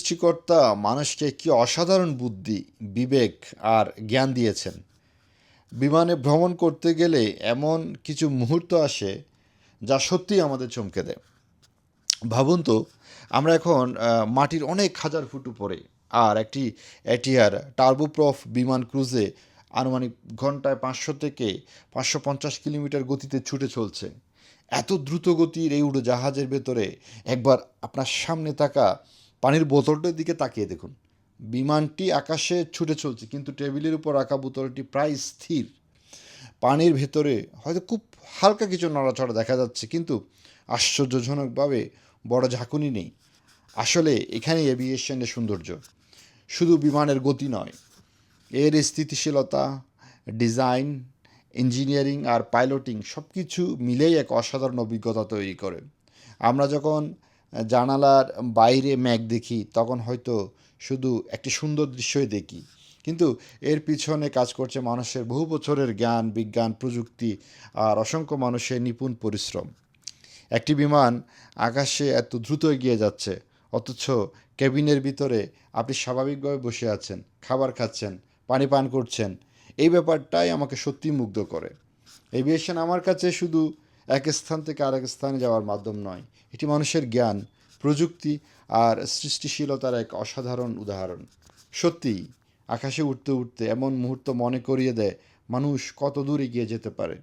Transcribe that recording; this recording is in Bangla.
সৃষ্টিকর্তা মানুষকে কি অসাধারণ বুদ্ধি, বিবেক আর জ্ঞান দিয়েছেন। বিমানে ভ্রমণ করতে গেলে এমন কিছু মুহূর্ত আসে যা সত্যিই আমাদের চমকে দেয়। ভাবুন তো, আমরা এখন মাটির অনেক হাজার ফুট উপরে, আর একটি এটিআর টার্বোপ্রফ বিমান ক্রুজে আনুমানিক ঘন্টায় 500 থেকে 550 কিলোমিটার গতিতে ছুটে চলছে। এত দ্রুত গতির এই উড়োজাহাজের ভেতরে একবার আপনার সামনে থাকা পানির বোতলটার দিকে তাকিয়ে দেখুন। বিমানটি আকাশে ছুটে চলছে, কিন্তু টেবিলের উপর রাখা বোতলটি প্রায় স্থির। পানির ভেতরে হয়তো খুব হালকা কিছু নড়াচড়া দেখা যাচ্ছে, কিন্তু আশ্চর্যজনকভাবে বড় ঝাঁকুনি নেই। আসলে এখানেই এভিয়েশনের সৌন্দর্য। শুধু বিমানের গতি নয়, এর স্থিতিশীলতা, ডিজাইন, ইঞ্জিনিয়ারিং আর পাইলটিং সব কিছু মিলেই এক অসাধারণ অভিজ্ঞতা তৈরি করে। আমরা যখন জানালার বাইরে মেঘ দেখি, তখন হয়তো শুধু একটি সুন্দর দৃশ্যই দেখি, কিন্তু এর পিছনে কাজ করছে মানুষের বহু বছরের জ্ঞান, বিজ্ঞান, প্রযুক্তি আর অসংখ্য মানুষের নিপুণ পরিশ্রম। একটি বিমান আকাশে এত দ্রুত এগিয়ে যাচ্ছে, অথচ কেবিনের ভিতরে আপনি স্বাভাবিকভাবে বসে আছেন, খাবার খাচ্ছেন, পানি পান করছেন। এই ব্যাপারটাই আমাকে সত্যিই মুগ্ধ করে। এভিয়েশন আমার কাছে শুধু এক স্থান থেকে আরেক স্থানে যাওয়ার মাধ্যম নয়, এটি মানুষের জ্ঞান, প্রযুক্তি আর সৃষ্টিশীলতার এক অসাধারণ উদাহরণ। সত্যিই, আকাশে উঠতে উঠতে এমন মুহূর্ত মনে করিয়ে দেয় মানুষ কত দূর এগিয়ে যেতে পারে।